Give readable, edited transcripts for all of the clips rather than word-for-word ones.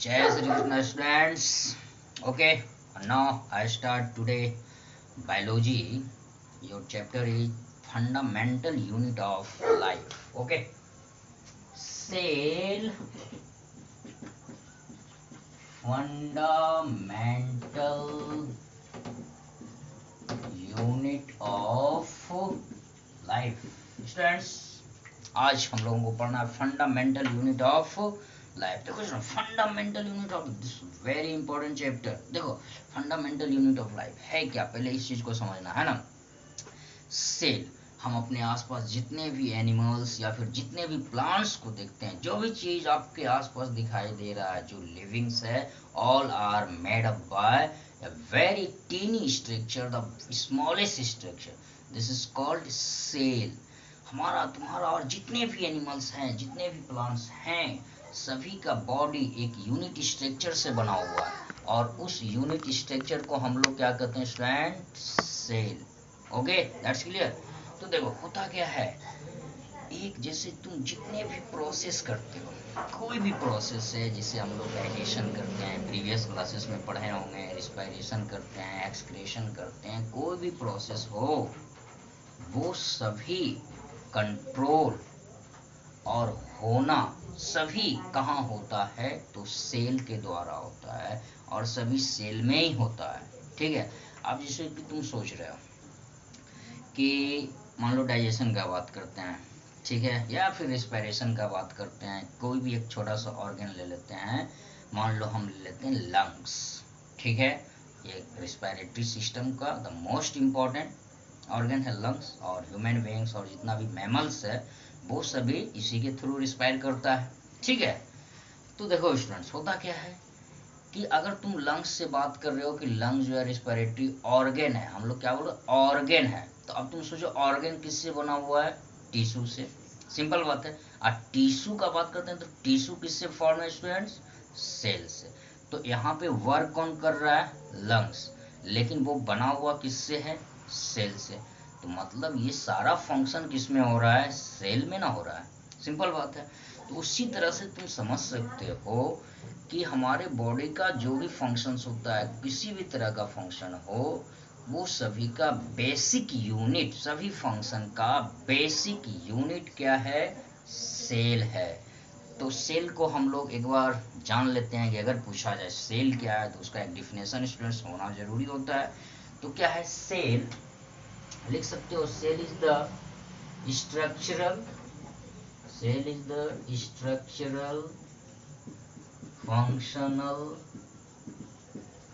Jai Shri Krishna students. Okay, now I start today biology. Your chapter is fundamental unit of life. Okay, cell fundamental unit of life. Students, आज हम लोगों को पढ़ना है fundamental unit of life. देखो fundamental unit of this very important chapter. देखो fundamental unit of life है क्या, पहले इस चीज को समझना है ना। सेल, हम अपने आसपास जितने भी एनिमल्स या फिर जितने भी प्लांट्स को देखते हैं, जो भी चीज आपके आसपास दिखाई दे रहा है, जो लिविंग्स है, all are made up by a very teeny structure, the smallest structure. This is called cell. हमारा तुम्हारा और जितने भी एनिमल्स हैं, जितने भी प्लांट्स हैं, सभी का बॉडी एक यूनिट स्ट्रक्चर से बना हुआ है, और उस यूनिट स्ट्रक्चर को हम लोग क्या कहते हैं student? Cell. Okay, that's clear. तो देखो होता क्या है, एक जैसे तुम जितने भी प्रोसेस करते हो, कोई भी प्रोसेस है, जिसे हम लोग डाइजेशन करते हैं, प्रीवियस क्लासेस में पढ़े होंगे, रिस्पायरेशन करते हैं, एक्सक्रेशन करते हैं, कोई भी प्रोसेस हो, वो सभी कंट्रोल और होना सभी कहाँ होता है? तो सेल के द्वारा होता है, और सभी सेल में ही होता है। ठीक है। अब जैसे कि तुम सोच रहे हो कि मान लो डाइजेशन का बात करते हैं, ठीक है, या फिर रिस्पायरेशन का बात करते हैं, कोई भी एक छोटा सा ऑर्गन ले लेते हैं, मान लो हम ले लेते हैं लंग्स। ठीक है, ये रिस्पायरेटरी सिस्टम का द मोस्ट इम्पॉर्टेंट ऑर्गन है लंग्स, और ह्यूमन बीइंग्स और जितना भी मैमल्स है वो सभी इसी के थ्रू रिस्पायर करता है। ठीक है। तो देखो स्टूडेंट्स, होता क्या है कि अगर तुम लंग्स से बात कर रहे हो कि लंग्स जो है रिस्पायरेटरी ऑर्गन है, हम लोग क्या बोल रहे हैं? ऑर्गन है। तो अब तुम सोचो ऑर्गन किससे बना हुआ है? टिश्यू से। सिंपल बात है। और टिश्यू का बात करते हैं तो टिश्यू किससे फॉर्म है स्टूडेंट्स? सेल से। तो यहाँ पे वर्क कौन कर रहा है? लंग्स। लेकिन वो बना हुआ किससे है? सेल से। तो मतलब ये सारा फंक्शन किस में हो रहा है? सेल में ना हो रहा है। सिंपल बात है। तो उसी तरह से तुम समझ सकते हो कि हमारे बॉडी का जो भी फंक्शंस होता है, किसी भी तरह का फंक्शन हो, वो सभी का बेसिक यूनिट, सभी फंक्शन का बेसिक यूनिट क्या है? सेल है। तो सेल को हम लोग एक बार जान लेते हैं कि अगर पूछा जाए सेल क्या है, तो उसका एक डिफिनेशन स्टूडेंट्स होना जरूरी होता है। तो क्या है सेल? लिख सकते हो cell is the structural, cell is the structural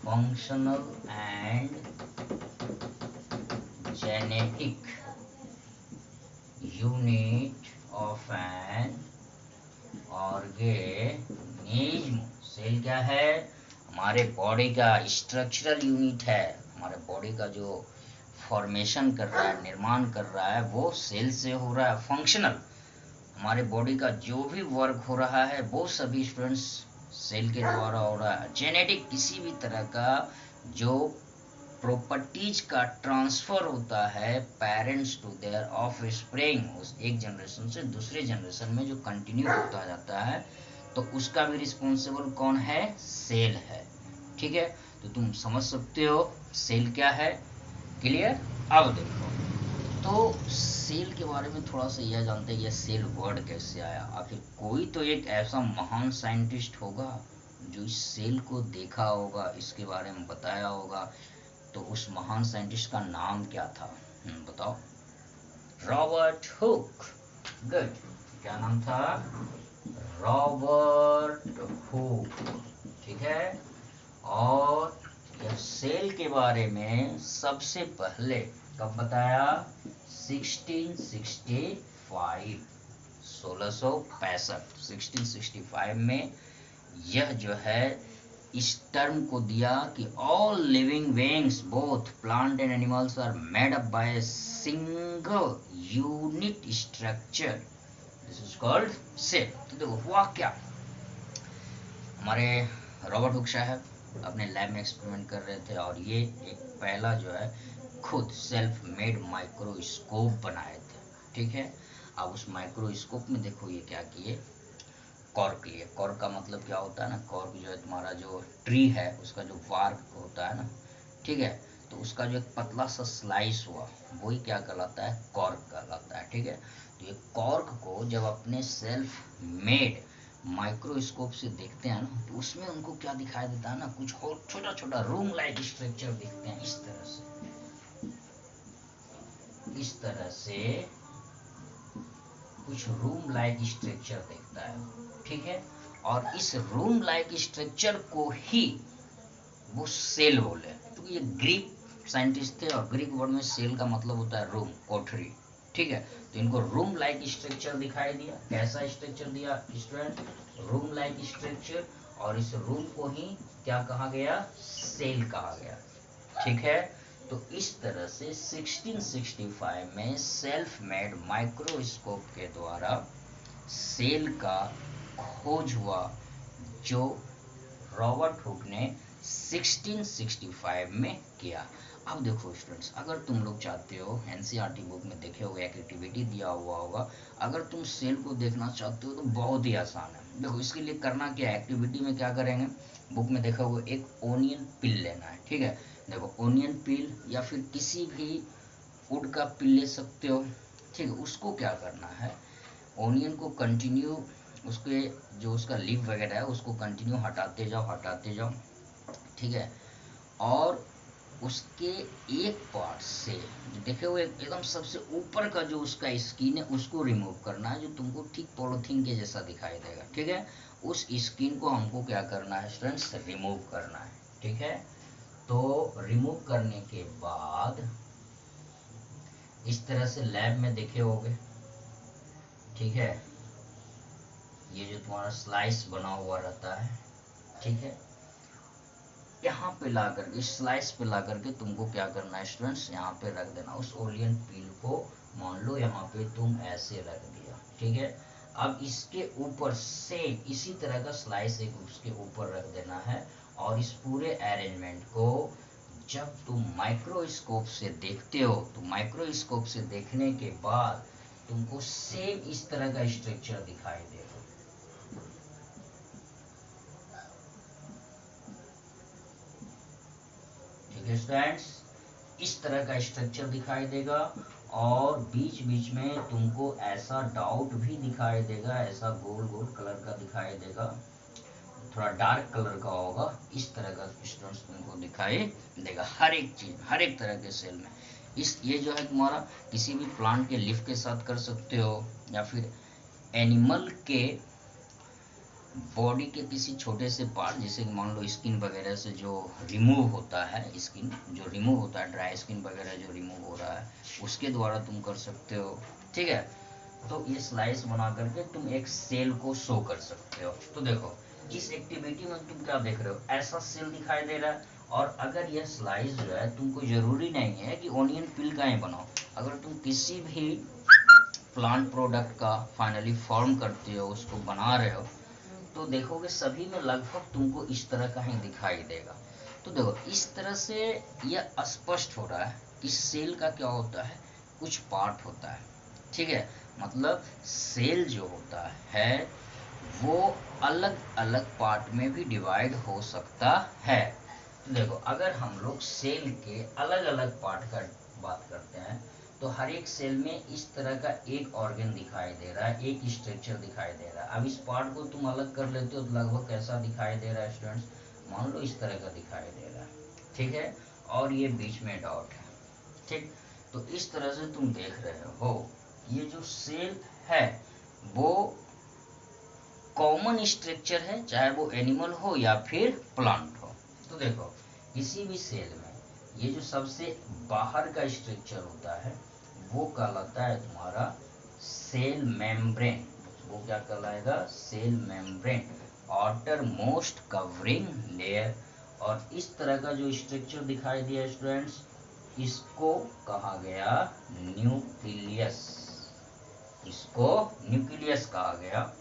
functional and genetic unit of an organism। Cell क्या है? हमारे बॉडी का स्ट्रक्चरल यूनिट है। हमारे बॉडी का जो फॉर्मेशन कर रहा है, निर्माण कर रहा है, वो सेल से हो रहा है। फंक्शनल, हमारे बॉडी का जो भी वर्क हो रहा है वो सभी स्टूडेंट्स सेल के द्वारा हो रहा है। जेनेटिक, किसी भी तरह का जो प्रॉपर्टीज का ट्रांसफर होता है पेरेंट्स टू देयर ऑफस्प्रिंग, उस एक जनरेशन से दूसरे जनरेशन में जो कंटिन्यू होता जाता है, तो उसका भी रिस्पॉन्सिबल कौन है? सेल है। ठीक है। तो तुम समझ सकते हो सेल क्या है। क्लियर? अब देखो, तो सेल के बारे में थोड़ा सा यह जानते हैं, यह सेल वर्ड कैसे आया। आखिर कोई तो एक ऐसा महान साइंटिस्ट होगा जो इस सेल को देखा होगा, इसके बारे में बताया होगा। तो उस महान साइंटिस्ट का नाम क्या था? बताओ। Robert Hooke. गुड। क्या नाम था? Robert Hooke. ठीक है। और यह सेल के बारे में सबसे पहले कब बताया? 1665, 1665 में यह जो है इस टर्म को दिया कि all living beings both plant and animals are made up by a single unit structure, this is called cell. तो देखो हुआ क्या, हमारे रॉबर्ट हुक साहब अपने लैब में एक्सपेरिमेंट कर रहे थे, और ये एक पहला जो है खुद सेल्फ मेड माइक्रोस्कोप बनाए थे। ठीक है। अब उस माइक्रोस्कोप में देखो ये क्या किए, कॉर्क लिए। कॉर्क का मतलब क्या होता है ना, कॉर्क जो है तुम्हारा जो ट्री है उसका जो बार्क होता है ना, ठीक है, तो उसका जो एक पतला सा स्लाइस हुआ वही क्या कहलाता है, कॉर्क कहलाता है। ठीक है, तो ये कॉर्क को जब अपने सेल्फ मेड माइक्रोस्कोप से देखते हैं ना, तो उसमें उनको क्या दिखाई देता है ना, कुछ छोटा छोटा रूम लाइक स्ट्रक्चर दिखते हैं, इस तरह से कुछ रूम लाइक स्ट्रक्चर दिखता है। ठीक है, और इस रूम लाइक स्ट्रक्चर को ही वो सेल बोले, क्योंकि ये ग्रीक साइंटिस्ट थे और ग्रीक वर्ड में सेल का मतलब होता है रूम, कोठरी। ठीक है, तो इनको रूम लाइक स्ट्रक्चर दिखाई दिया। कैसा स्ट्रक्चर दिया स्टूडेंट, रूम लाइक स्ट्रक्चर, और इस रूम को ही क्या कहा गया, सेल कहा गया। ठीक है, तो इस तरह से 1665 में सेल्फ मेड माइक्रोस्कोप के द्वारा सेल का खोज हुआ, जो रॉबर्ट हुक ने 1665 में किया। अब देखो स्टूडेंट्स, अगर तुम लोग चाहते हो, एनसीईआरटी बुक में देखे होगे, एक एक्टिविटी दिया हुआ होगा, अगर तुम सेल को देखना चाहते हो तो बहुत ही आसान है। देखो इसके लिए करना क्या है, एक्टिविटी में क्या करेंगे, बुक में देखा होगा एक ओनियन पिल लेना है। ठीक है, देखो ओनियन पिल या फिर किसी भी वुड का पिल ले सकते हो। ठीक है, उसको क्या करना है, ओनियन को कंटिन्यू, उसके जो उसका लीफ वगैरह है उसको कंटिन्यू हटाते जाओ। ठीक है, और उसके एक पार्ट से देखे हुए एकदम सबसे ऊपर का जो उसका स्किन है उसको रिमूव करना है, जो तुमको ठीक पॉलिथीन के जैसा दिखाई देगा। ठीक है, उस स्किन को हमको क्या करना है स्टूडेंट्स, रिमूव करना है। ठीक है, तो रिमूव करने के बाद इस तरह से लैब में देखे होगे। ठीक है, ये जो तुम्हारा स्लाइस बना हुआ रहता है, ठीक है, यहाँ पे ला करके, स्लाइस पे ला करके तुमको क्या करना है स्टूडेंट्स, यहाँ पे रख देना उस ओलियन पील को। मान लो यहाँ पे तुम ऐसे रख दिया। ठीक है, अब इसके ऊपर से इसी तरह का स्लाइस एक उसके ऊपर रख देना है, और इस पूरे अरेंजमेंट को जब तुम माइक्रोस्कोप से देखते हो, तो माइक्रोस्कोप से देखने के बाद तुमको सेम इस तरह का स्ट्रक्चर दिखाई देगा। स्टूडेंट्स, इस तरह का स्ट्रक्चर दिखाई देगा, और बीच बीच में तुमको ऐसा डाउट भी दिखाई देगा, ऐसा गोल गोल कलर का दिखाई देगा, थोड़ा डार्क कलर का होगा, इस तरह का स्टूडेंट्स तुमको दिखाई देगा। हर एक चीज, हर एक तरह के सेल में ये जो है तुम्हारा किसी भी प्लांट के लीफ के साथ कर सकते हो, या फिर एनिमल के बॉडी के किसी छोटे से पार्ट, जैसे कि मान लो स्किन वगैरह से जो रिमूव होता है, स्किन जो रिमूव होता है, ड्राई स्किन वगैरह जो रिमूव हो रहा है, उसके द्वारा तुम कर सकते हो। ठीक है, तो ये स्लाइस बना करके तुम एक सेल को शो कर सकते हो। तो देखो इस एक्टिविटी में तुम क्या देख रहे हो, ऐसा सेल दिखाई दे रहा है, और अगर यह स्लाइस जो है, तुमको जरूरी नहीं है कि ओनियन पिल का ही बनाओ, अगर तुम किसी भी प्लांट प्रोडक्ट का फाइनली फॉर्म करते हो, उसको बना रहे हो, तो देखोगे सभी में लगभग तुमको इस तरह का ही दिखाई देगा। तो देखो इस तरह से यह स्पष्ट हो रहा है कि सेल का क्या होता है, कुछ पार्ट होता है। ठीक है, मतलब सेल जो होता है वो अलग अलग पार्ट में भी डिवाइड हो सकता है। तो देखो अगर हम लोग सेल के अलग अलग पार्ट का बात करते हैं, तो हर एक सेल में इस तरह का एक ऑर्गन दिखाई दे रहा है, एक स्ट्रक्चर दिखाई दे रहा है। अब इस पार्ट को तुम अलग कर लेते हो तो लगभग कैसा दिखाई दे रहा है स्टूडेंट्स, मान लो इस तरह का दिखाई दे रहा है। ठीक है, और ये बीच में डॉट है। ठीक, तो इस तरह से तुम देख रहे हो ये जो सेल है वो कॉमन स्ट्रक्चर है, चाहे वो एनिमल हो या फिर प्लांट हो। तो देखो किसी भी सेल में ये जो सबसे बाहर का स्ट्रक्चर होता है वो कहलाता है तुम्हारा सेल मेम्ब्रेन। वो क्या कहलाएगा, cell membrane, outer most covering layer. और इस तरह का जो स्ट्रक्चर दिखाई दिया स्टूडेंट्स, इसको कहा गया न्यूक्लियस, इसको न्यूक्लियस कहा गया।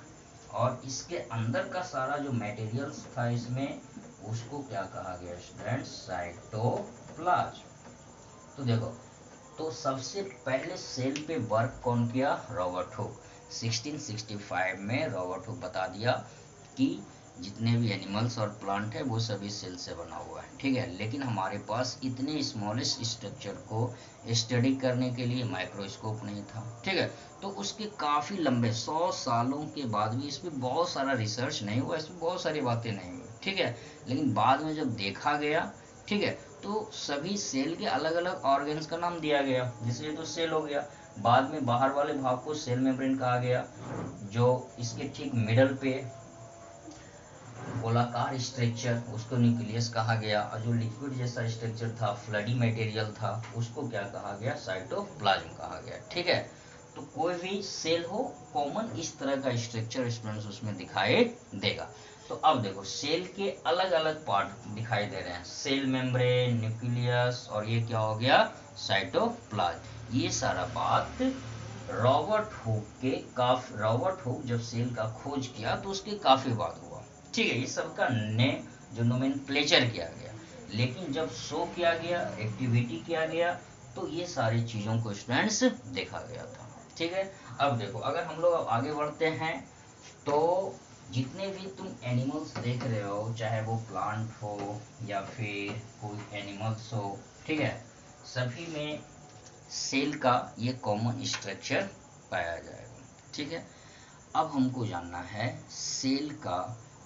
और इसके अंदर का सारा जो मटेरियल्स था इसमें, उसको क्या कहा गया स्टूडेंट्स, साइटोप्लाज्म। तो देखो, तो सबसे पहले सेल पे वर्क कौन किया, रॉबर्ट हुक। 1665 में रॉबर्ट हुक बता दिया कि जितने भी एनिमल्स और प्लांट है वो सभी सेल से बना हुआ है, ठीक है। लेकिन हमारे पास इतने स्मॉलेस्ट स्ट्रक्चर को स्टडी करने के लिए माइक्रोस्कोप नहीं था, ठीक है। तो उसके काफ़ी लंबे 100 सालों के बाद भी इस पर बहुत सारा रिसर्च नहीं हुआ, इसमें बहुत सारी बातें नहीं हुई, ठीक है। लेकिन बाद में जब देखा गया, ठीक है, तो सभी सेल के अलग अलग ऑर्गन्स का नाम दिया गया। जैसे ये तो सेल हो गया, बाद में बाहर वाले भाग को सेल मेम्ब्रेन कहा गया, जो इसके ठीक मिडल पे गोलाकार स्ट्रक्चर उसको न्यूक्लियस कहा गया, और जो लिक्विड जैसा स्ट्रक्चर था, फ्लडी मटेरियल था, उसको क्या कहा गया, साइटोप्लाज्म कहा गया, ठीक है। तो कोई भी सेल हो, कॉमन इस तरह का स्ट्रक्चर स्टूडेंट्स उसमें दिखाई देगा। तो अब देखो सेल के अलग अलग पार्ट दिखाई दे रहे हैं, सेल मेम्ब्रेन, न्यूक्लियस, और ये क्या हो गया, साइटोप्लाज्म। ये सारा बात रॉबर्ट हुक जब सेल का खोज किया तो उसके काफी बाद हुआ, ठीक है। ये सबका नेम जो नोमेनक्लेचर किया गया, लेकिन जब शो किया गया, एक्टिविटी किया गया, तो ये सारी चीजों को स्टूडेंट्स देखा गया था, ठीक है। अब देखो अगर हम लोग अब आगे बढ़ते हैं, तो जितने भी तुम एनिमल्स देख रहे हो, चाहे वो प्लांट हो या फिर कोई एनिमल्स हो, ठीक है, सभी में सेल का ये कॉमन स्ट्रक्चर पाया जाएगा, ठीक है। अब हमको जानना है सेल का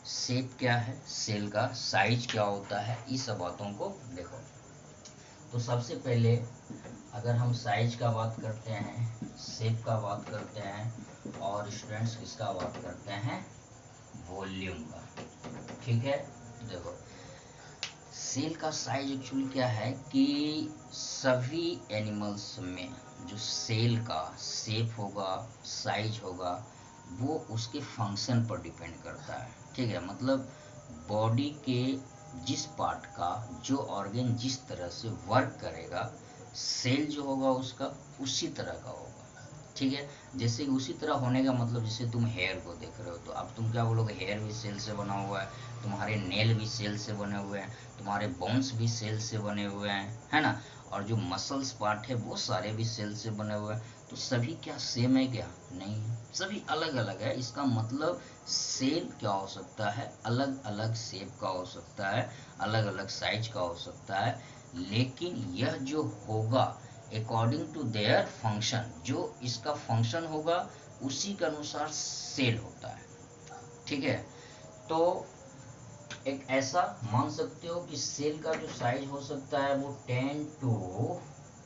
शेप क्या है, सेल का साइज क्या होता है, इस सब बातों को देखो। तो सबसे पहले अगर हम साइज का बात करते हैं, शेप का बात करते हैं, और स्टूडेंट्स किसका बात करते हैं, वॉल्यूम का, ठीक है। देखो सेल का साइज एक्चुअली क्या है कि सभी एनिमल्स में जो सेल का शेप होगा, साइज होगा, वो उसके फंक्शन पर डिपेंड करता है, ठीक है। मतलब बॉडी के जिस पार्ट का जो ऑर्गन जिस तरह से वर्क करेगा, सेल जो होगा उसका उसी तरह का होगा, ठीक है। जैसे कि उसी तरह होने का मतलब, जैसे तुम हेयर को देख रहे हो तो अब तुम क्या बोलोगे, हेयर भी सेल से बना हुआ है, तुम्हारे नेल भी सेल से बने हुए हैं, तुम्हारे बोन्स भी सेल से बने हुए हैं, है ना। और जो मसल्स पार्ट है वो सारे भी सेल से बने हुए हैं। तो सभी क्या सेम है, क्या नहीं है, सभी अलग अलग है। इसका मतलब सेल क्या हो सकता है, अलग अलग शेप का हो सकता है, अलग अलग साइज का हो सकता है, लेकिन यह जो होगा अकॉर्डिंग टू देयर फंक्शन, जो इसका फंक्शन होगा उसी के अनुसार सेल होता है, ठीक है। तो एक ऐसा मान सकते हो कि सेल का जो साइज हो सकता है वो 10 to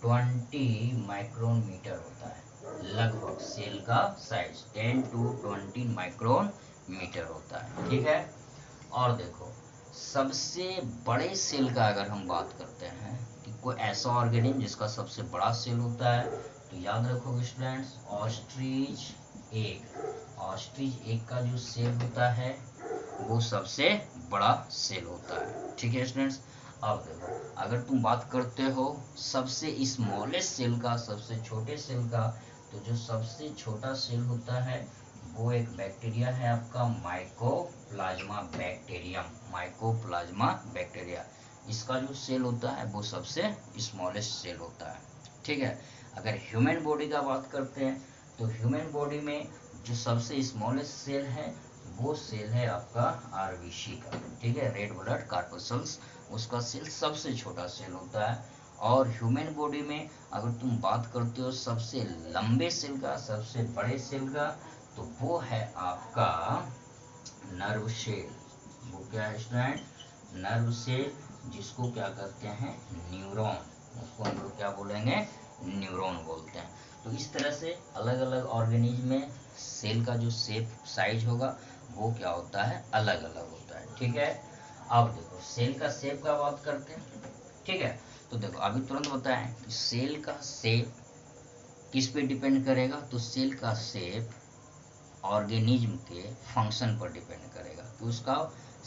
20 माइक्रोन मीटर होता है, लगभग सेल का साइज 10 to 20 माइक्रोन मीटर होता है, ठीक है। और देखो सबसे बड़े सेल का अगर हम बात करते हैं कि कोई ऐसा ऑर्गेनिज्म जिसका सबसे बड़ा सेल होता है, तो याद रखोगे स्टूडेंट्स, ऑस्ट्रिच एग का जो सेल होता है वो सबसे बड़ा सेल होता है, ठीक है स्टूडेंट्स। अब देखो अगर तुम बात करते हो सबसे स्मॉलेस्ट सेल का, सबसे छोटे सेल का, तो जो सबसे छोटा सेल होता है वो एक बैक्टीरिया है आपका, माइकोप्लाज्मा बैक्टीरिया। इसका जो सेल होता है वो सबसे स्मॉलेस्ट सेल होता है, ठीक है। अगर ह्यूमन बॉडी का बात करते हैं, तो ह्यूमन बॉडी में जो सबसे स्मॉलेस्ट सेल है वो सेल है आपका आरबीसी का, ठीक है, रेड ब्लड कॉर्पस्कल्स, उसका सेल सबसे छोटा सेल होता है। और ह्यूमन बॉडी में अगर तुम बात करते हो सबसे लंबे सेल का, सबसे बड़े सेल का, तो वो है आपका नर्व सेल। वो क्या है स्टूडेंट, नर्व सेल, जिसको क्या कहते हैं, न्यूरॉन, उसको हम लोग क्या बोलेंगे, न्यूरॉन बोलते हैं। तो इस तरह से अलग अलग ऑर्गेनिज्म में सेल का जो शेप साइज होगा वो क्या होता है, अलग अलग होता है, ठीक है। अब देखो सेल का शेप का बात करते हैं, ठीक है। तो देखो अभी तुरंत बताएं कि सेल का शेप किस पे डिपेंड करेगा, तो सेल का शेप ऑर्गेनिज्म के फंक्शन पर डिपेंड करेगा कि उसका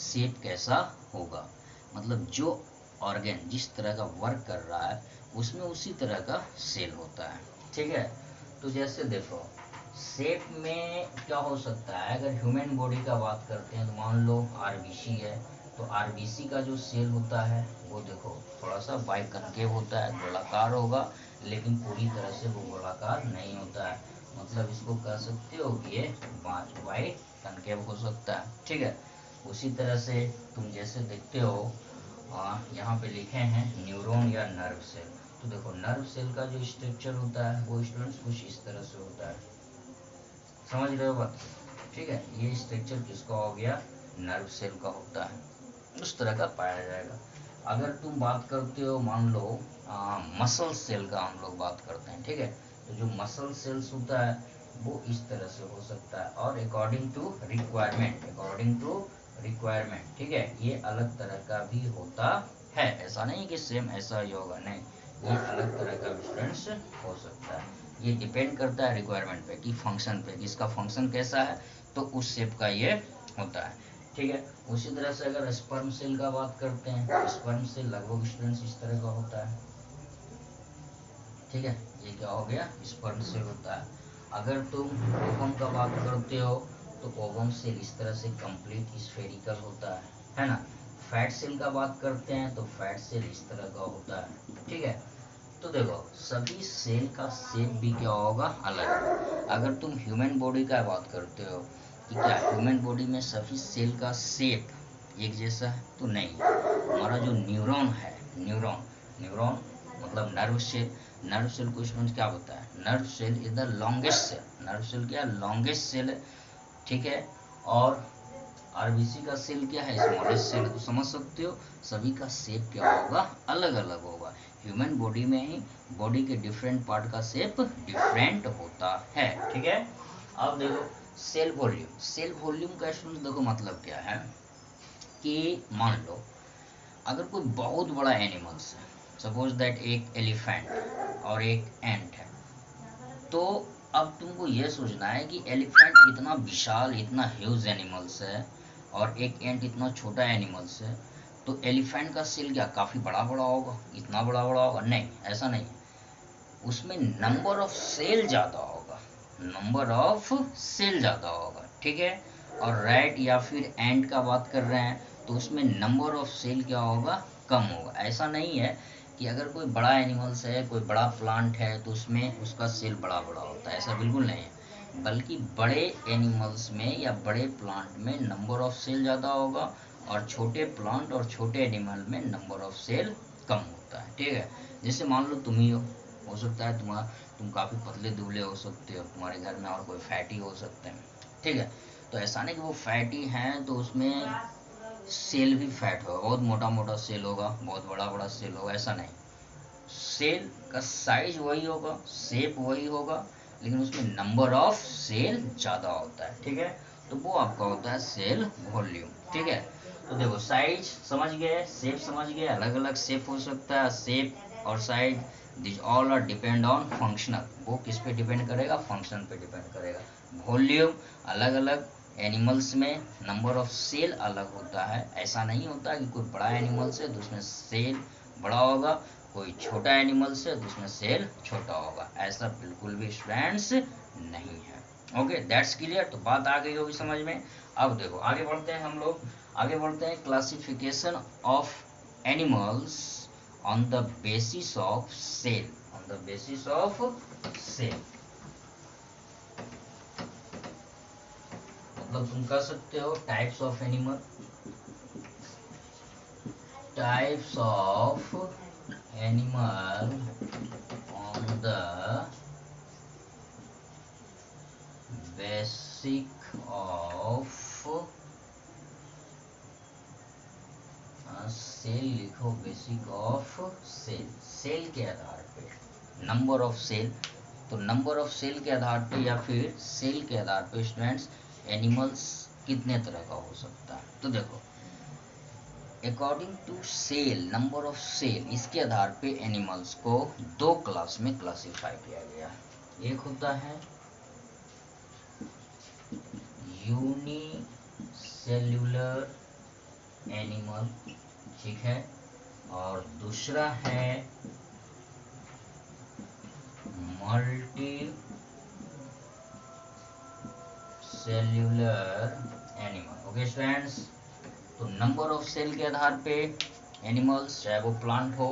शेप कैसा होगा। मतलब जो ऑर्गन जिस तरह का वर्क कर रहा है उसमें उसी तरह का सेल होता है, ठीक है। तो जैसे देखो शेप में क्या हो सकता है, अगर ह्यूमन बॉडी का बात करते हैं तो मान लो आरबीसी है, तो आरबीसी का जो सेल होता है वो देखो थोड़ा सा बाइकनकेव होता है, गोलाकार होगा, लेकिन पूरी तरह से वो गोलाकार नहीं होता है। मतलब इसको कह सकते हो कि ये वाई कनकेव हो सकता है, ठीक है। उसी तरह से तुम जैसे देखते हो यहाँ पे लिखे हैं न्यूरॉन या नर्व सेल। तो देखो नर्व सेल का जो स्ट्रक्चर होता है वो स्टूडेंट्स कुछ इस तरह से होता है, समझ रहे हो बात, ठीक है। ये स्ट्रक्चर किसका हो गया, नर्व सेल का होता है, उस तरह का पाया जाएगा। अगर तुम बात करते हो मान लो मसल सेल का हम लोग बात करते हैं, ठीक है। तो जो मसल सेल्स होता है वो इस तरह से हो सकता है और अकॉर्डिंग टू रिक्वायरमेंट, ठीक है, ये अलग तरह का भी होता है। ऐसा नहीं कि सेम ऐसा ही होगा, नहीं, ये अलग तरह का स्टूडेंट्स हो सकता है। ये डिपेंड करता है रिक्वायरमेंट पे कि फंक्शन पे, किसका फंक्शन कैसा है, तो उस शेप का ये होता है, ठीक है। उसी तरह से अगर स्पर्म सेल का बात करते हैं तो स्पर्म सेल लगभग स्टूडेंट्स इस तरह का होता है, ठीक है। ये क्या हो गया, स्पर्म सेल होता है। अगर तुम ओवम का बात करते हो तो ओवम सेल इस तरह से कंप्लीट स्फेरिकल होता है ना। फैट सेल का बात करते हैं तो फैट सेल इस तरह का होता है, ठीक है। तो देखो सभी सेल का शेप भी क्या होगा, अलग। अगर तुम ह्यूमन बॉडी का बात करते हो कि क्या ह्यूमन बॉडी में सभी सेल का शेप एक जैसा है, तो नहीं। हमारा जो न्यूरॉन है, न्यूरॉन मतलब नर्व सेल को स्टूडेंट क्या होता है, nerve cell is the longest cell, nerve cell क्या लॉन्गेस्ट सेल है, ठीक है। और आरबीसी का सेल क्या है, स्मॉलेस्ट सेल। तो समझ सकते हो सभी का शेप क्या होगा, अलग अलग होगा। ह्यूमन बॉडी में ही बॉडी के डिफरेंट पार्ट का शेप डिफरेंट होता है, ठीक है। अब देखो सेल वॉल्यूम का स्टूडेंट देखो मतलब क्या है कि मान लो अगर कोई बहुत बड़ा एनिमल्स है, सपोज दैट एक एलिफेंट और एक एंट है, तो अब तुमको यह सोचना है कि एलिफेंट इतना विशाल, इतना ह्यूज एनिमल्स है और एक एंट इतना छोटा एनिमल्स है, तो एलिफेंट का सेल क्या काफी बड़ा बड़ा होगा, इतना बड़ा बड़ा होगा, नहीं, ऐसा नहीं। उसमें नंबर ऑफ सेल ज्यादा होगा, ठीक है। और रैट या फिर एंट का बात कर रहे हैं तो उसमें नंबर ऑफ सेल क्या होगा, कम होगा। ऐसा नहीं है कि अगर कोई बड़ा एनिमल्स है, कोई बड़ा प्लांट है तो उसमें उसका सेल बड़ा बड़ा होता है, ऐसा बिल्कुल नहीं है। बल्कि बड़े एनिमल्स में या बड़े प्लांट में नंबर ऑफ सेल ज़्यादा होगा और छोटे प्लांट और छोटे एनिमल में नंबर ऑफ सेल कम होता है, ठीक है। जैसे मान लो तुम ही हो सकता है तुम काफ़ी पतले दुबले हो सकते हो, तुम्हारे घर में और कोई फैटी हो सकते हैं, ठीक है। तो ऐसा नहीं कि वो फैटी हैं तो उसमें सेल भी फैट होगा, बहुत मोटा मोटा सेल होगा, बहुत बड़ा बड़ा सेल होगा, ऐसा नहीं। सेल का साइज वही होगा, शेप वही होगा, लेकिन उसमें नंबर ऑफ सेल ज़्यादा होता है, ठीक है। तो वो आपका होता है सेल वॉल्यूम, ठीक है। तो देखो साइज समझ गए, शेप समझ गए, अलग अलग शेप हो सकता है, शेप और size this all are depend on functional. वो किस पे डिपेंड करेगा, फंक्शन पे डिपेंड करेगा। वॉल्यूम अलग अलग एनिमल्स में नंबर ऑफ सेल अलग होता है। ऐसा नहीं होता कि कोई बड़ा एनिमल्स है तो उसमें सेल बड़ा होगा, कोई छोटा एनिमल्स है तो उसमें सेल छोटा होगा, ऐसा बिल्कुल भी स्टूडेंट्स नहीं है। Okay that's clear. तो बात आ गई होगी समझ में। अब देखो आगे बढ़ते हैं, हम लोग आगे बढ़ते हैं classification of animals on the basis of cell, मतलब तुम कह सकते हो types of animal on the basic of cell लिखो, बेसिक ऑफ सेल के आधार पे नंबर ऑफ सेल। तो नंबर ऑफ सेल के आधार पे या फिर सेल के आधार पे स्टूडेंट्स एनिमल्स कितने तरह का हो सकता है। तो देखो according to cell, number of cell, इसके आधार पे एनिमल्स को दो क्लास में क्लासिफाई किया गया। एक होता है यूनिसेल्युलर एनिमल, ठीक है, और दूसरा है multi cellular animal. Okay students, तो नंबर ऑफ सेल के आधार पे एनिमल्स चाहे वो प्लांट हो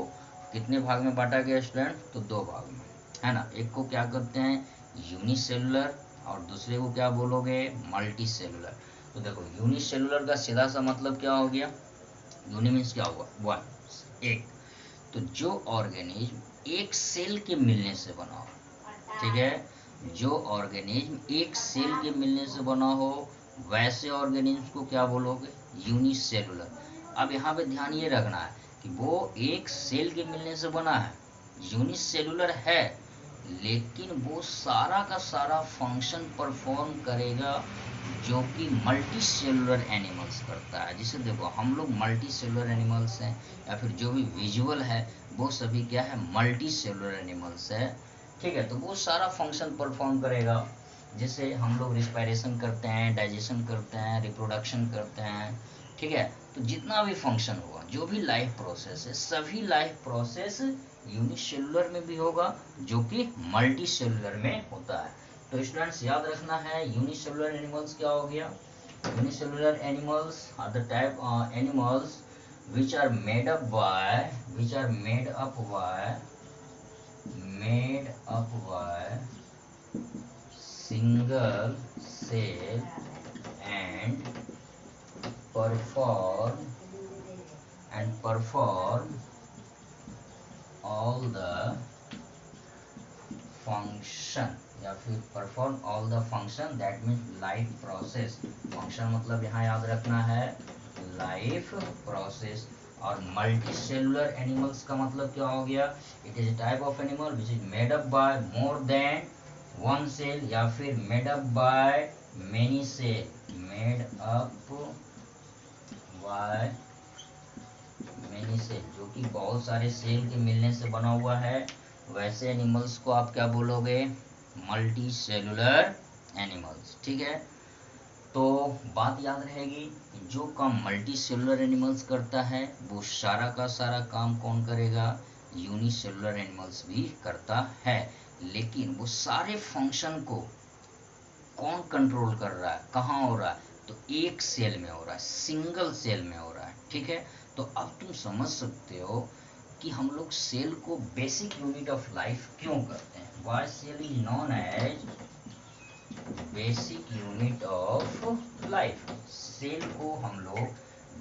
कितने भाग में बांटा गया स्टूडेंट, तो दो भाग में, है ना। एक को क्या करते हैं यूनिसेलुलर और दूसरे को क्या बोलोगे, मल्टी सेलुलर। तो देखो यूनिसेलुलर का सीधा सा मतलब क्या हो गया, यूनि मीन्स क्या हुआ, वन, एक। तो जो ऑर्गेनिज्म एक सेल के मिलने से बना हो, ठीक है, जो ऑर्गेनिज्म एक सेल के मिलने से बना हो वैसे ऑर्गेनिज्म को क्या बोलोगे, यूनिसेलुलर। अब यहाँ पे ध्यान ये रखना है कि वो एक सेल के मिलने से बना है, यूनिसेलुलर है, लेकिन वो सारा का सारा फंक्शन परफॉर्म करेगा जो कि मल्टी सेलुलर एनिमल्स करता है। जिसे देखो हम लोग मल्टी सेलुलर एनिमल्स हैं, या फिर जो भी विजुअल है वो सभी क्या है, मल्टी सेलुलर एनिमल्स है, ठीक है। तो वो सारा फंक्शन परफॉर्म करेगा, जैसे हम लोग रिस्पायरेशन करते हैं, डाइजेशन करते हैं, रिप्रोडक्शन करते हैं, ठीक है। तो जितना भी फंक्शन होगा, जो भी लाइफ प्रोसेस है, सभी लाइफ प्रोसेस यूनिसेलुलर में भी होगा जो कि मल्टी सेलुलर में होता है। तो स्टूडेंट्स याद रखना है, यूनिसेलुलर एनिमल्स क्या हो गया, unicellular animals are the type animals which are made up by single cell and perform all the function, या फिर perform all the function, that means life process. Function मतलब यहाँ याद रखना है लाइफ प्रोसेस। और मल्टी सेलुलर एनिमल्स का मतलब क्या हो गया, it is type of animal which is made up by more than one cell, या फिर made up by many cell, जो कि बहुत सारे सेल के मिलने से बना हुआ है, वैसे एनिमल्स को आप क्या बोलोगे, मल्टी सेलुलर एनिमल्स, ठीक है। तो बात याद रहेगी कि जो काम मल्टी सेलुलर एनिमल्स करता है वो सारा का सारा काम कौन करेगा, यूनिसेलुलर एनिमल्स भी करता है, लेकिन वो सारे फंक्शन को कौन कंट्रोल कर रहा है, कहाँ हो रहा है, तो एक सेल में हो रहा है, सिंगल सेल में हो रहा है, ठीक है। तो अब तुम समझ सकते हो कि हम लोग सेल को बेसिक यूनिट ऑफ लाइफ क्यों करते हैं, why cell is known as basic unit of life. Cell को हम लोग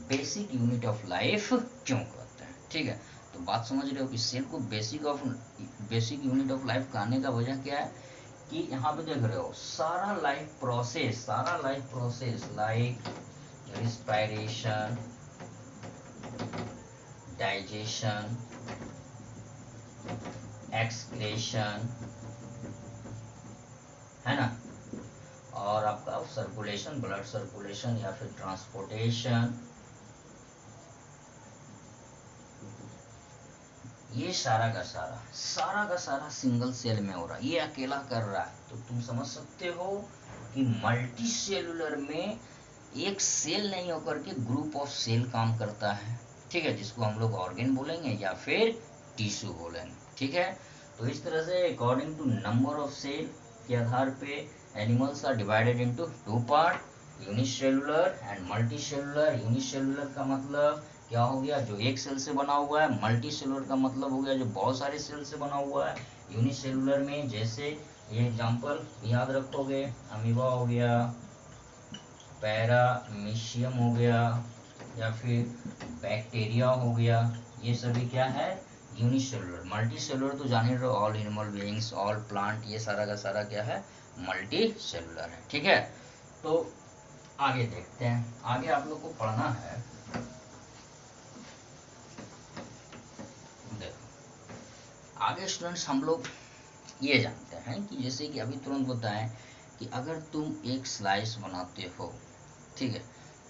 बेसिक यूनिट ऑफ लाइफ क्यों कहते हैं, ठीक है। तो बात समझ रहे हो कि सेल को बेसिक यूनिट ऑफ लाइफ कहने का वजह क्या है, कि यहाँ पे देख रहे हो सारा life process like respiration, digestion, excretion, है ना, और आपका सर्कुलेशन, ब्लड सर्कुलेशन या फिर ट्रांसपोर्टेशन, ये सारा का सारा सिंगल सेल में हो रहा है, ये अकेला कर रहा है। तो तुम समझ सकते हो कि मल्टी सेलुलर में एक सेल नहीं होकर के ग्रुप ऑफ सेल काम करता है, ठीक है, जिसको हम लोग ऑर्गन बोलेंगे या फिर टिश्यू बोलेंगे, ठीक है। तो इस तरह से according to number of cell के आधार पे animals are divided into two part, unicellular and multi cellular. Unicellular का मतलब क्या हो गया, जो एक सेल से बना हुआ है, मल्टी सेलुलर का मतलब हो गया जो बहुत सारे सेल से बना हुआ है। यूनिसेलुलर में जैसे ये एग्जांपल याद रखोगे, अमीबा हो गया, पैरामीशियम हो गया, या फिर बैक्टीरिया हो गया, ये सभी क्या है, यूनिसेलुलर। मल्टी सेलुलर तो जान ही रहे हो, all animal beings, all plant, ये सारा का सारा क्या है, मल्टी सेलुलर है, ठीक है। तो आगे देखते हैं, आगे आप लोग को पढ़ना है, आगे स्टूडेंट्स हम लोग ये जानते हैं कि जैसे कि अभी तुरंत बताएं कि अगर तुम एक स्लाइस बनाते हो, ठीक है,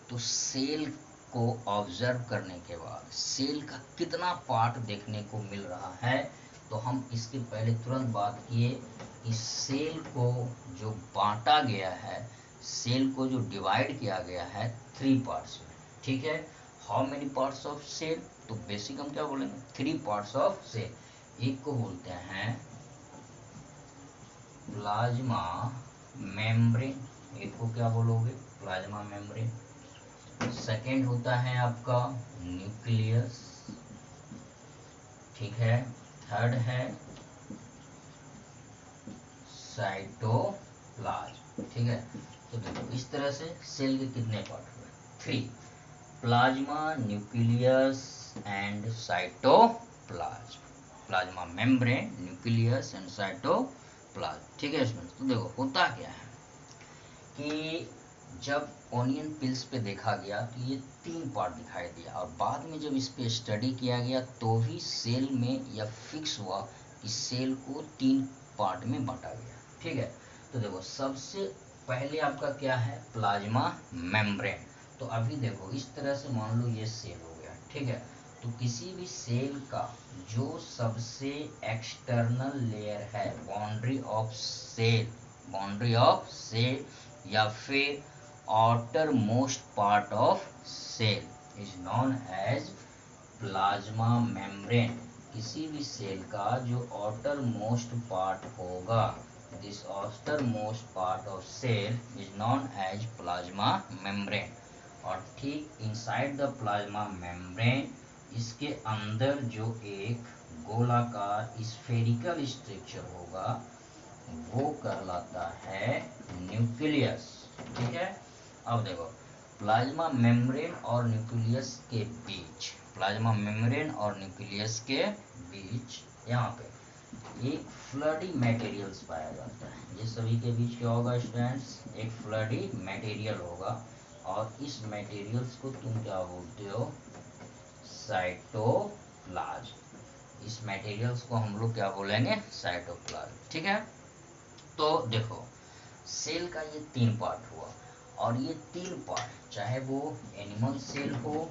तो सेल को ऑब्जर्व करने के बाद सेल का कितना पार्ट देखने को मिल रहा है, तो हम इसके पहले तुरंत बात किए कि सेल को जो बांटा गया है, सेल को जो डिवाइड किया गया है 3 पार्ट्स में, ठीक है। How many parts of cell, तो बेसिक हम क्या बोलेंगे, 3 पार्ट्स ऑफ सेल। एक को बोलते हैं प्लाज्मा मेम्ब्रेन, एक को क्या बोलोगे, प्लाज्मा मेम्ब्रेन। सेकेंड होता है आपका न्यूक्लियस, ठीक है। थर्ड है साइटोप्लाज्म। ठीक है, तो देखो इस तरह से सेल के कितने पार्ट हुए? 3, plasma, nucleus and cytoplasm. Plasma membrane, nucleus and cytoplasm. ठीक है स्टूडेंट्स, तो देखो होता क्या है कि जब ओनियन पिल्स पे देखा गया तो ये 3 पार्ट दिखाई दिया, और बाद में जब इस पे स्टडी किया गया तो भी सेल में यह फिक्स हुआ कि सेल को 3 पार्ट में बांटा गया। ठीक है, तो देखो सबसे पहले आपका क्या है? Plasma membrane. तो अभी देखो इस तरह से मान लो ये सेल हो गया। ठीक है, तो किसी भी सेल का जो सबसे एक्सटर्नल लेयर है, बाउंड्री ऑफ सेल या फिर outer most part of cell is known as plasma membrane। किसी भी सेल का जो outer most part होगा, this outer most part of cell is known as plasma membrane। और ठीक inside the plasma membrane, इसके अंदर जो एक गोलाकार स्फेरिकल स्ट्रक्चर होगा वो कहलाता है न्यूक्लियस। ठीक है, अब देखो प्लाज्मा मेम्ब्रेन और न्यूक्लियस के बीच, प्लाज्मा मेम्ब्रेन और न्यूक्लियस के बीच यहाँ पे एक फ्लडी मटेरियल्स पाया जाता है। ये सभी के बीच क्या होगा स्टूडेंट्स? एक फ्लडी मटेरियल होगा, और इस मटेरियल्स को तुम क्या बोलते हो? साइटोप्लाज्म। इस मटेरियल्स को हम लोग क्या बोलेंगे? साइटोप्लाज्म। ठीक है, तो देखो सेल का ये 3 पार्ट हुआ, और ये 3 पार्ट चाहे वो एनिमल सेल हो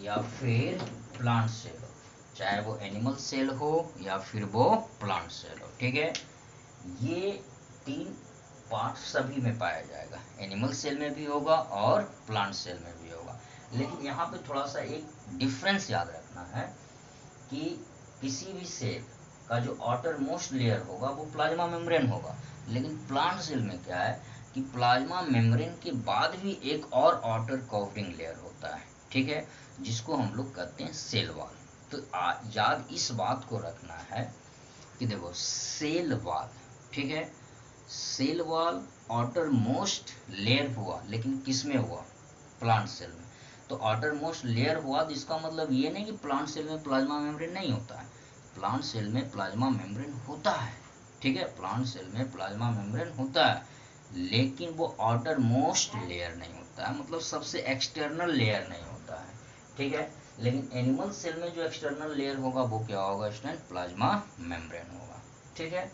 या फिर प्लांट सेल हो, चाहे वो एनिमल सेल हो या फिर वो प्लांट सेल हो। ठीक है, ये 3 पार्ट सभी में पाया जाएगा, एनिमल सेल में भी होगा और प्लांट सेल में भी होगा। लेकिन यहाँ पे थोड़ा सा एक डिफरेंस याद रखना है कि किसी भी सेल का जो आउटर मोस्ट लेयर होगा वो प्लाज्मा मेम्ब्रेन होगा, लेकिन प्लांट सेल में क्या है कि प्लाज्मा मेम्ब्रेन के बाद भी एक और आउटर कवरिंग लेयर होता है। ठीक है, जिसको हम लोग कहते हैं सेल वॉल। तो याद इस बात को रखना है कि देखो सेल वॉल, ठीक है, cell wall outer most layer हुआ, लेकिन किस में हुआ? प्लांट सेल में। तो आउटर मोस्ट लेयर हुआ तो इसका मतलब ये नहीं कि प्लांट सेल में प्लाज्मा मेम्ब्रेन नहीं होता है, प्लांट सेल में प्लाज्मा मेम्ब्रेन होता है। ठीक है, प्लांट सेल में प्लाज्मा मेम्ब्रेन होता है, लेकिन वो आउटर मोस्ट लेयर नहीं होता है, मतलब सबसे एक्सटर्नल लेयर नहीं होता है। ठीक है, लेकिन एनिमल सेल में जो एक्सटर्नल लेयर होगा वो क्या होगा स्टूडेंट? प्लाज्मा मेम्ब्रेन होगा। ठीक है,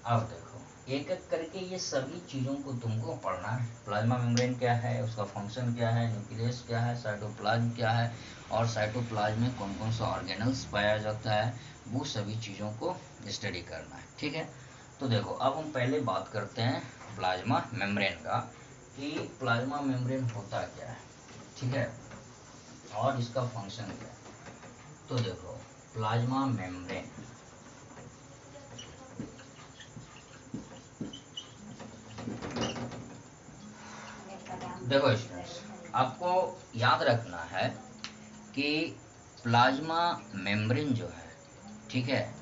अब देखो एक एक करके ये सभी चीजों को तुमको पढ़ना है। प्लाज्मा मेम्ब्रेन क्या है, उसका फंक्शन क्या है, न्यूक्लियस क्या है, साइटोप्लाज्म क्या है, और साइटोप्लाज्म में कौन कौन सा ऑर्गेनल्स पाया जाता है, वो सभी चीजों को स्टडी करना है। ठीक है, तो देखो अब हम पहले बात करते हैं प्लाज्मा मेम्ब्रेन का, कि प्लाज्मा मेम्ब्रेन होता क्या है। ठीक है, और इसका फंक्शन क्या है। तो देखो प्लाज्मा मेम्ब्रेन देखो स्टूडेंट्स, आपको याद रखना है कि प्लाज्मा मेम्ब्रेन जो है, ठीक है,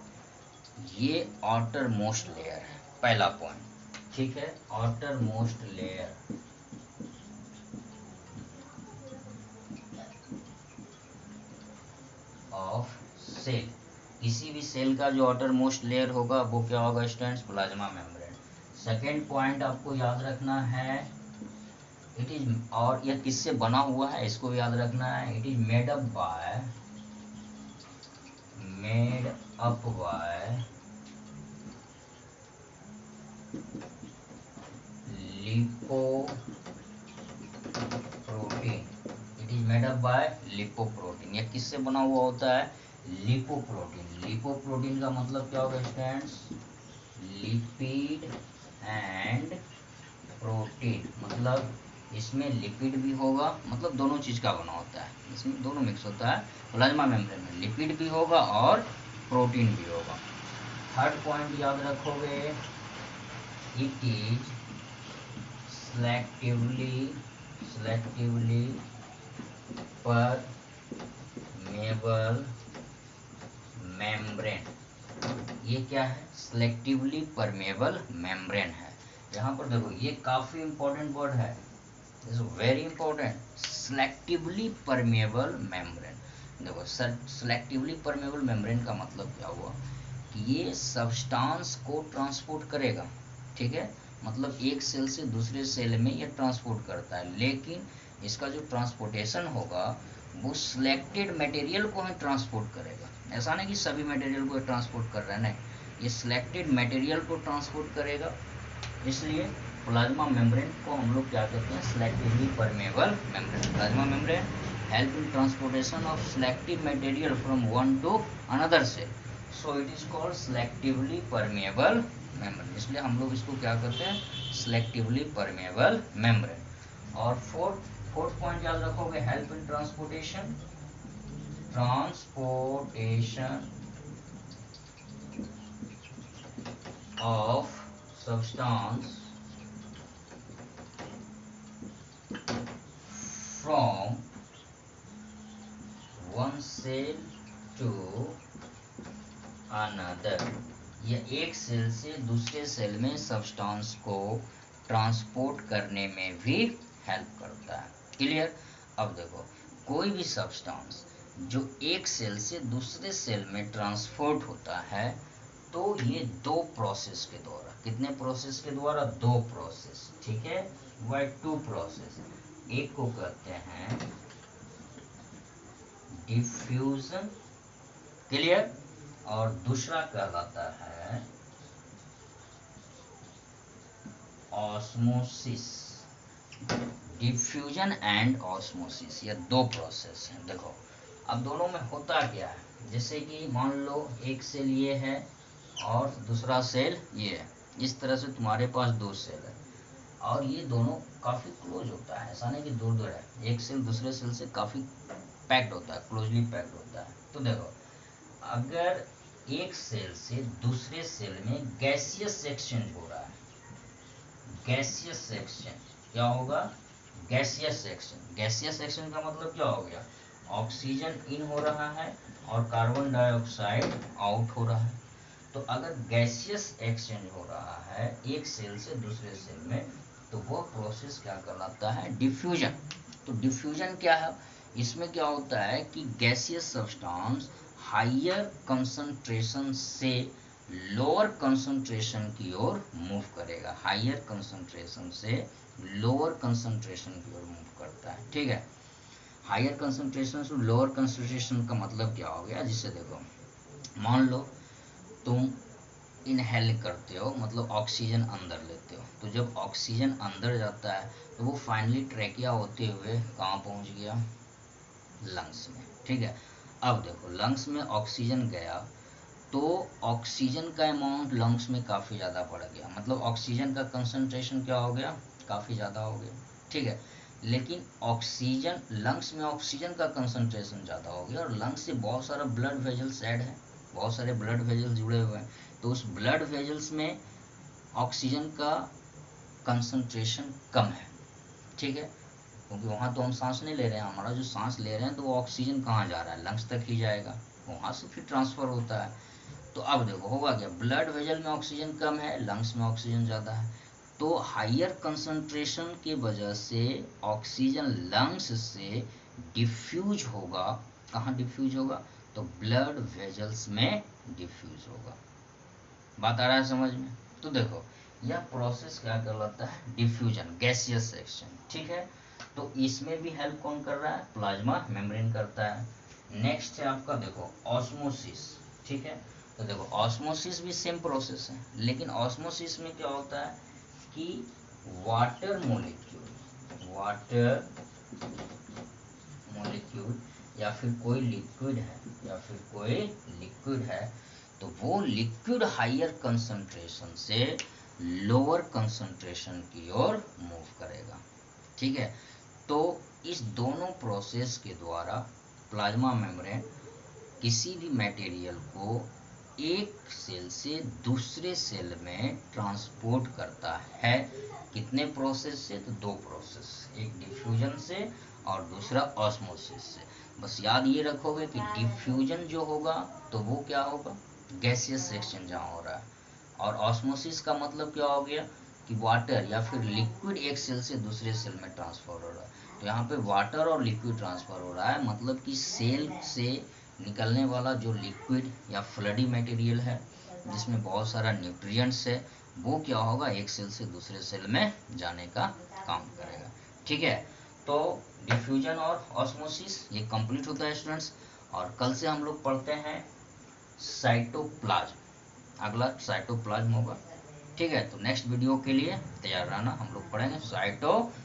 ये आउटर मोस्ट लेयर है, पहला पॉइंट। ठीक है, outer most layer of cell. किसी भी सेल का जो आउटर मोस्ट लेयर होगा वो क्या होगा students? Plasma membrane. Second point आपको याद रखना है, इट इज, और यह किससे बना हुआ है इसको भी याद रखना है, it is made up bye lipoprotein. It is made up bye lipoprotein. यह किससे बना हुआ होता है? लिपोप्रोटीन। लिपोप्रोटीन का मतलब क्या होगा स्टूडेंट्स? लिपिड एंड प्रोटीन, मतलब इसमें लिपिड भी होगा, मतलब दोनों चीज का बना होता है, इसमें दोनों मिक्स होता है। प्लाज्मा मेम्ब्रेन में लिपिड भी होगा और प्रोटीन भी होगा। थर्ड पॉइंट याद रखोगे, it is selectively permeable membrane। ये क्या है, सिलेक्टिवली परमेबल मेम्ब्रेन है। यहाँ पर देखो ये काफी इंपॉर्टेंट वर्ड है, is very important, selectively permeable membrane. देखो सिलेक्टिवली परमेबल मेम्ब्रेन का मतलब क्या हुआ कि ये सब्सटेंस को ट्रांसपोर्ट करेगा, ठीक है, मतलब एक सेल से दूसरे सेल में ये ट्रांसपोर्ट करता है, लेकिन इसका जो ट्रांसपोर्टेशन होगा वो सिलेक्टेड मटेरियल को ही ट्रांसपोर्ट करेगा। ऐसा नहीं कि सभी मटेरियल को ट्रांसपोर्ट कर रहा है, नहीं, ये सिलेक्टेड मटेरियल को ट्रांसपोर्ट करेगा। इसलिए प्लाज्मा मेम्ब्रेन को हम लोग क्या कहते हैं, selectively permeable membrane. Plasma membrane help in transportation of selective material from one to another cell, so it is called selectively permeable membrane. इसलिए हम लोग इसको क्या कहते हैं, सिलेक्टिवली परमेबल मेम्ब्रेन। और फोर्थ पॉइंट याद रखोगे, help in transportation of substance from one cell to another, यह एक सेल से दूसरे सेल में सब्सटेंस को ट्रांसपोर्ट करने में भी हेल्प करता है। क्लियर। अब देखो कोई भी सब्सटेंस जो एक सेल से दूसरे सेल में ट्रांसपोर्ट होता है तो ये दो प्रोसेस के द्वारा, कितने प्रोसेस के द्वारा, दो प्रोसेस, ठीक है, वह टू प्रोसेस। एक को कहते हैं डिफ्यूजन, क्लियर, और दूसरा कहलाता है ऑस्मोसिस। डिफ्यूजन एंड ऑस्मोसिस, ये दो प्रोसेस हैं। देखो अब दोनों में होता क्या है, जैसे कि मान लो एक सेल ये है और दूसरा सेल ये है, इस तरह से तुम्हारे पास दो सेल है और ये दोनों काफी क्लोज होता है, ऐसा नहीं कि दूर दूर है, एक सेल दूसरे सेल से काफी पैक्ड होता है, क्लोजली पैक्ड होता है। तो देखो अगर एक सेल से दूसरे सेल में गैसियस एक्सचेंज हो रहा है, गैसियस एक्सचेंज क्या होगा, गैसियस एक्सचेंज। गैसियस एक्सचेंज का मतलब क्या हो गया, ऑक्सीजन इन हो रहा है और कार्बन डाइऑक्साइड आउट हो रहा है। तो अगर गैसियस एक्सचेंज हो रहा है एक सेल से दूसरे सेल में, तो वो प्रोसेस क्या कहलाता है, डिफ्यूजन। तो डिफ्यूजन क्या है, इसमें क्या होता है कि गैसियस सब्सटेंस हायर कंसंट्रेशन से लोअर कंसंट्रेशन की ओर मूव करेगा, हायर कंसंट्रेशन से लोअर कंसंट्रेशन की ओर मूव करता है, ठीक है। हायर कंसंट्रेशन से लोअर कंसंट्रेशन का मतलब क्या हो गया, जिसे देखो मान लो तुम इनहेल करते हो, मतलब ऑक्सीजन अंदर लेते हो, तो जब ऑक्सीजन अंदर जाता है तो वो फाइनली ट्रैकिया होते हुए कहाँ पहुंच गया, लंग्स में, ठीक है। अब देखो लंग्स में ऑक्सीजन गया तो ऑक्सीजन का अमाउंट लंग्स में काफ़ी ज़्यादा बढ़ गया, मतलब ऑक्सीजन का कंसंट्रेशन क्या हो गया, काफ़ी ज़्यादा हो गया, ठीक है। लेकिन ऑक्सीजन लंग्स में ऑक्सीजन का कंसंट्रेशन ज़्यादा हो गया और लंग्स से बहुत सारा ब्लड वेजल्स ऐड है, बहुत सारे ब्लड वेजल्स जुड़े हुए हैं, तो उस ब्लड वेजल्स में ऑक्सीजन का कंसंट्रेशन कम है, ठीक है, क्योंकि वहाँ तो हम सांस नहीं ले रहे हैं, हमारा जो सांस ले रहे हैं तो वो ऑक्सीजन कहाँ जा रहा है, लंग्स तक ही जाएगा, वहाँ से फिर ट्रांसफर होता है। तो अब देखो होगा क्या, ब्लड वेजल में ऑक्सीजन कम है, लंग्स में ऑक्सीजन ज़्यादा है, तो हायर कंसंट्रेशन की वजह से ऑक्सीजन लंग्स से डिफ्यूज होगा, कहाँ डिफ्यूज होगा, तो ब्लड वेजल्स में डिफ्यूज होगा। बात आ रहा है समझ में। तो देखो यह प्रोसेस क्या कहलाता है, डिफ्यूजन, गैसियस एक्सचेंज, ठीक है। तो इसमें भी हेल्प कौन कर रहा है, प्लाज्मा मेम्ब्रेन करता है। नेक्स्ट है आपका देखो ऑस्मोसिस, ठीक है। तो देखो ऑस्मोसिस भी सेम प्रोसेस है, लेकिन ऑस्मोसिस में क्या होता है कि वाटर मॉलिक्यूल या फिर कोई लिक्विड है, तो वो लिक्विड हायर कंसंट्रेशन से लोअर कंसंट्रेशन की ओर मूव करेगा, ठीक है। तो इस दोनों प्रोसेस के द्वारा प्लाज्मा मेम्ब्रेन किसी भी मटेरियल को एक सेल से दूसरे सेल में ट्रांसपोर्ट करता है, कितने प्रोसेस से, तो दो प्रोसेस, एक डिफ्यूजन से और दूसरा ऑस्मोसिस से। बस याद ये रखोगे कि डिफ्यूजन जो होगा तो वो क्या होगा, गैसियस एक्सचेंज जहाँ हो रहा है। और ऑस्मोसिस का मतलब क्या हो गया कि वाटर या फिर लिक्विड एक सेल से दूसरे सेल में ट्रांसफर हो रहा है। तो यहाँ पे वाटर और लिक्विड ट्रांसफर हो रहा है, मतलब कि सेल से निकलने वाला जो लिक्विड या फ्लडी मटेरियल है जिसमें बहुत सारा न्यूट्रिएंट्स है, वो क्या होगा, एक सेल से दूसरे सेल में जाने का काम करेगा। ठीक है, तो डिफ्यूजन और ऑस्मोसिस ये कंप्लीट होता है स्टूडेंट्स। और कल से हम लोग पढ़ते हैं साइटोप्लाज्म, अगला साइटोप्लाज्म होगा। ठीक है, तो नेक्स्ट वीडियो के लिए तैयार रहना, हम लोग पढ़ेंगे साइटोप्लाज्म।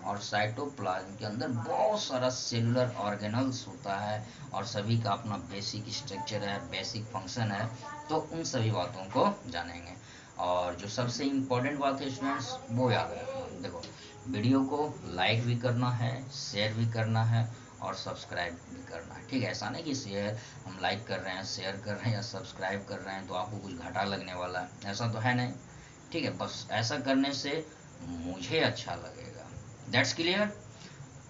और साइटोप्लाज्म के अंदर बहुत सारा सेलुलर ऑर्गेनल्स होता है और सभी का अपना बेसिक स्ट्रक्चर है, बेसिक फंक्शन है, तो उन सभी बातों को जानेंगे। और जो सबसे इम्पोर्टेंट बात है स्टूडेंट्स वो याद रखना, देखो वीडियो को लाइक भी करना है, शेयर भी करना है और सब्सक्राइब भी करना है। ठीक है, ऐसा नहीं कि शेयर हम लाइक कर रहे हैं, शेयर कर रहे हैं या सब्सक्राइब कर रहे हैं तो आपको कुछ घाटा लगने वाला है, ऐसा तो है नहीं। ठीक है, बस ऐसा करने से मुझे अच्छा लगेगा। That's clear.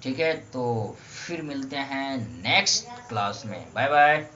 ठीक है, तो फिर मिलते हैं नेक्स्ट क्लास में। Bye bye.